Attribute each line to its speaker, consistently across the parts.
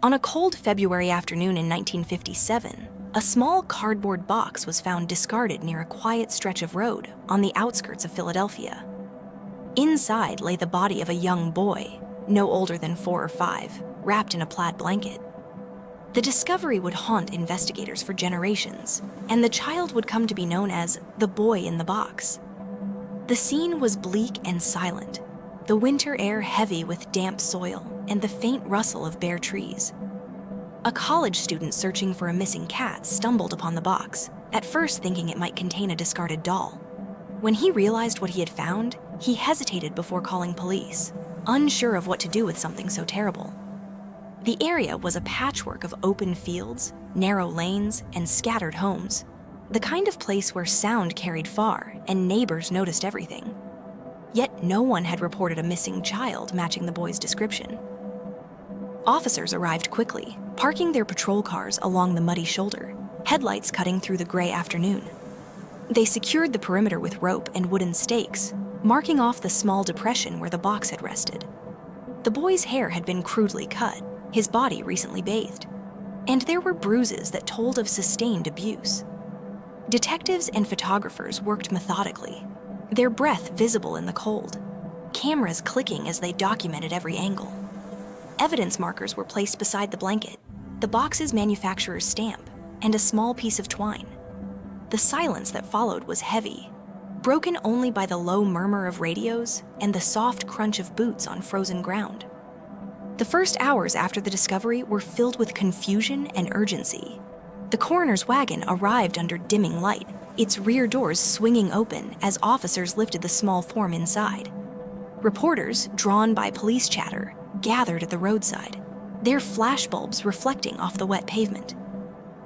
Speaker 1: On a cold February afternoon in 1957, a small cardboard box was found discarded near a quiet stretch of road on the outskirts of Philadelphia. Inside lay the body of a young boy, no older than 4 or 5, wrapped in a plaid blanket. The discovery would haunt investigators for generations, and the child would come to be known as the boy in the box. The scene was bleak and silent, the winter air heavy with damp soil and the faint rustle of bare trees. A college student searching for a missing cat stumbled upon the box, at first thinking it might contain a discarded doll. When he realized what he had found, he hesitated before calling police, unsure of what to do with something so terrible. The area was a patchwork of open fields, narrow lanes, and scattered homes, the kind of place where sound carried far and neighbors noticed everything. Yet no one had reported a missing child matching the boy's description. Officers arrived quickly, parking their patrol cars along the muddy shoulder, headlights cutting through the gray afternoon. They secured the perimeter with rope and wooden stakes, marking off the small depression where the box had rested. The boy's hair had been crudely cut, his body recently bathed, and there were bruises that told of sustained abuse. Detectives and photographers worked methodically, their breath visible in the cold, cameras clicking as they documented every angle. Evidence markers were placed beside the blanket, the box's manufacturer's stamp, and a small piece of twine. The silence that followed was heavy, broken only by the low murmur of radios and the soft crunch of boots on frozen ground. The first hours after the discovery were filled with confusion and urgency. The coroner's wagon arrived under dimming light, its rear doors swinging open as officers lifted the small form inside. Reporters, drawn by police chatter, gathered at the roadside, their flashbulbs reflecting off the wet pavement.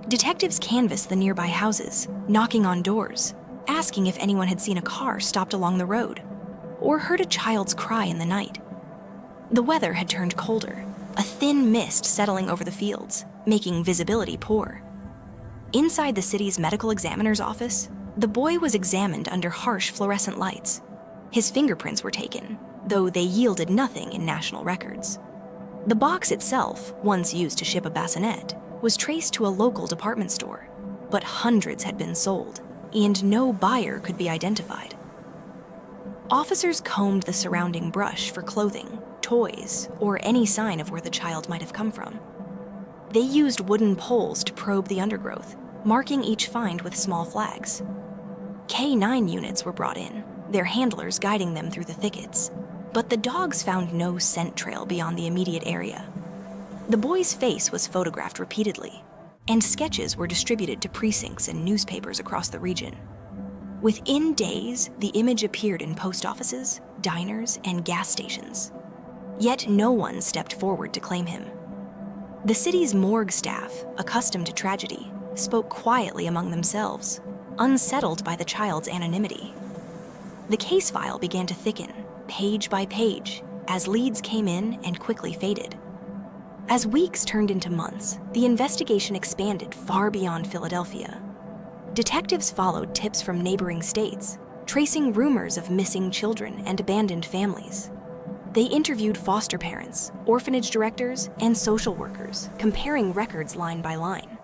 Speaker 1: Detectives canvassed the nearby houses, knocking on doors, asking if anyone had seen a car stopped along the road or heard a child's cry in the night. The weather had turned colder, a thin mist settling over the fields, making visibility poor. Inside the city's medical examiner's office, the boy was examined under harsh fluorescent lights. His fingerprints were taken, though they yielded nothing in national records. The box itself, once used to ship a bassinet, was traced to a local department store, but hundreds had been sold, and no buyer could be identified. Officers combed the surrounding brush for clothing, toys, or any sign of where the child might have come from. They used wooden poles to probe the undergrowth, marking each find with small flags. K9 units were brought in, their handlers guiding them through the thickets, but the dogs found no scent trail beyond the immediate area. The boy's face was photographed repeatedly, and sketches were distributed to precincts and newspapers across the region. Within days, the image appeared in post offices, diners, and gas stations. Yet no one stepped forward to claim him. The city's morgue staff, accustomed to tragedy, spoke quietly among themselves, unsettled by the child's anonymity. The case file began to thicken, page by page, as leads came in and quickly faded. As weeks turned into months, the investigation expanded far beyond Philadelphia. Detectives followed tips from neighboring states, tracing rumors of missing children and abandoned families. They interviewed foster parents, orphanage directors, and social workers, comparing records line by line.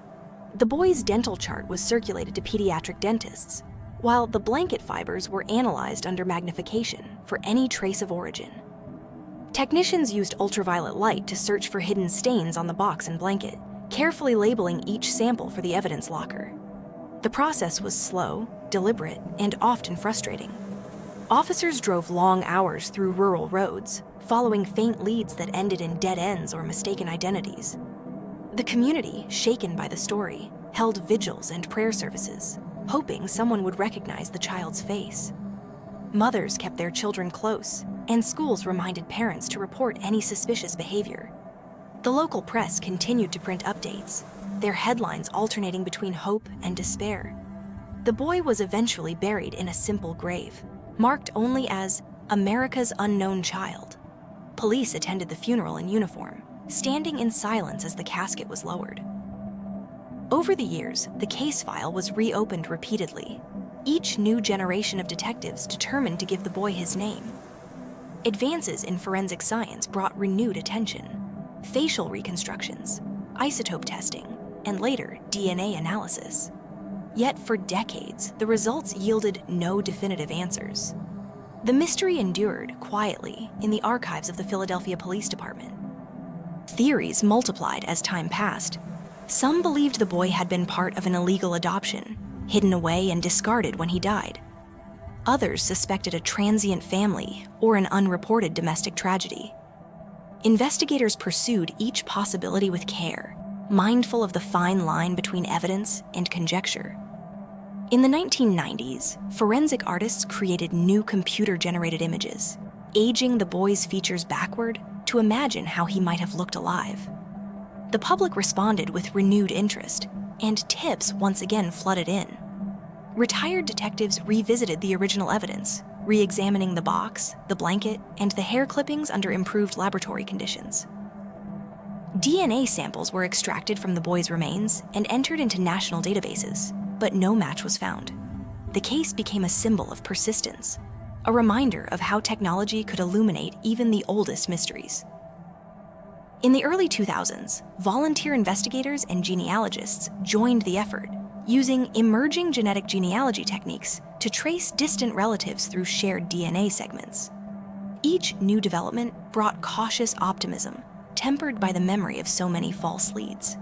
Speaker 1: The boy's dental chart was circulated to pediatric dentists, while the blanket fibers were analyzed under magnification for any trace of origin. Technicians used ultraviolet light to search for hidden stains on the box and blanket, carefully labeling each sample for the evidence locker. The process was slow, deliberate, and often frustrating. Officers drove long hours through rural roads, following faint leads that ended in dead ends or mistaken identities. The community, shaken by the story, held vigils and prayer services, hoping someone would recognize the child's face. Mothers kept their children close, and schools reminded parents to report any suspicious behavior. The local press continued to print updates, their headlines alternating between hope and despair. The boy was eventually buried in a simple grave, marked only as America's Unknown Child. Police attended the funeral in uniform, standing in silence as the casket was lowered. Over the years, the case file was reopened repeatedly, each new generation of detectives determined to give the boy his name. Advances in forensic science brought renewed attention. Facial reconstructions, isotope testing, and later DNA analysis. Yet for decades, the results yielded no definitive answers. The mystery endured quietly in the archives of the Philadelphia Police Department. Theories multiplied as time passed. Some believed the boy had been part of an illegal adoption, hidden away and discarded when he died. Others suspected a transient family or an unreported domestic tragedy. Investigators pursued each possibility with care, mindful of the fine line between evidence and conjecture. In the 1990s, forensic artists created new computer-generated images, aging the boy's features backward to imagine how he might have looked alive. The public responded with renewed interest, and tips once again flooded in. Retired detectives revisited the original evidence, re-examining the box, the blanket, and the hair clippings under improved laboratory conditions. DNA samples were extracted from the boy's remains and entered into national databases, but no match was found. The case became a symbol of persistence, a reminder of how technology could illuminate even the oldest mysteries. In the early 2000s, volunteer investigators and genealogists joined the effort, using emerging genetic genealogy techniques to trace distant relatives through shared DNA segments. Each new development brought cautious optimism, tempered by the memory of so many false leads.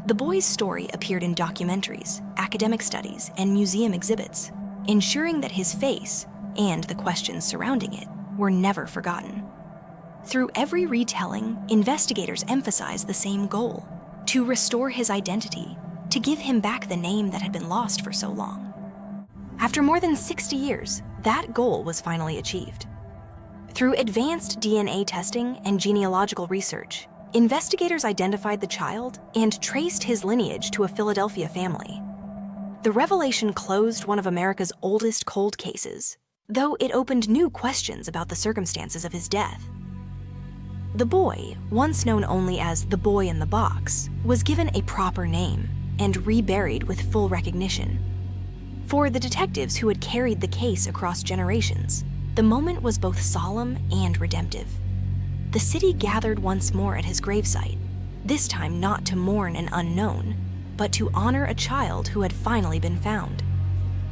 Speaker 1: The boy's story appeared in documentaries, academic studies, and museum exhibits, ensuring that his face and the questions surrounding it were never forgotten. Through every retelling, investigators emphasized the same goal: to restore his identity, to give him back the name that had been lost for so long. After more than 60 years, that goal was finally achieved. Through advanced DNA testing and genealogical research, investigators identified the child and traced his lineage to a Philadelphia family. The revelation closed one of America's oldest cold cases, though it opened new questions about the circumstances of his death. The boy, once known only as the boy in the box, was given a proper name and reburied with full recognition. For the detectives who had carried the case across generations, the moment was both solemn and redemptive. The city gathered once more at his gravesite, this time not to mourn an unknown, but to honor a child who had finally been found.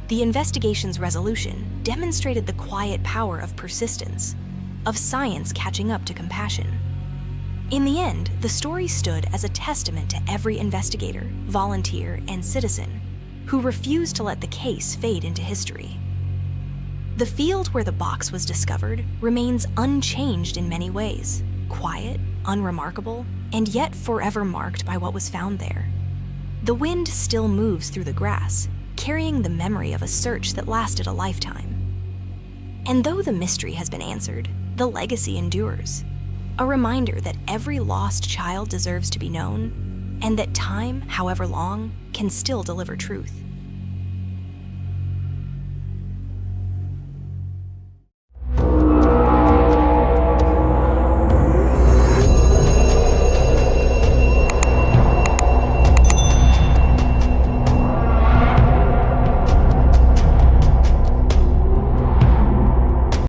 Speaker 1: The investigation's resolution demonstrated the quiet power of persistence, of science catching up to compassion. In the end, the story stood as a testament to every investigator, volunteer, and citizen who refused to let the case fade into history. The field where the box was discovered remains unchanged in many ways, quiet, unremarkable, and yet forever marked by what was found there. The wind still moves through the grass, carrying the memory of a search that lasted a lifetime. And though the mystery has been answered, the legacy endures, a reminder that every lost child deserves to be known, and that time, however long, can still deliver truth.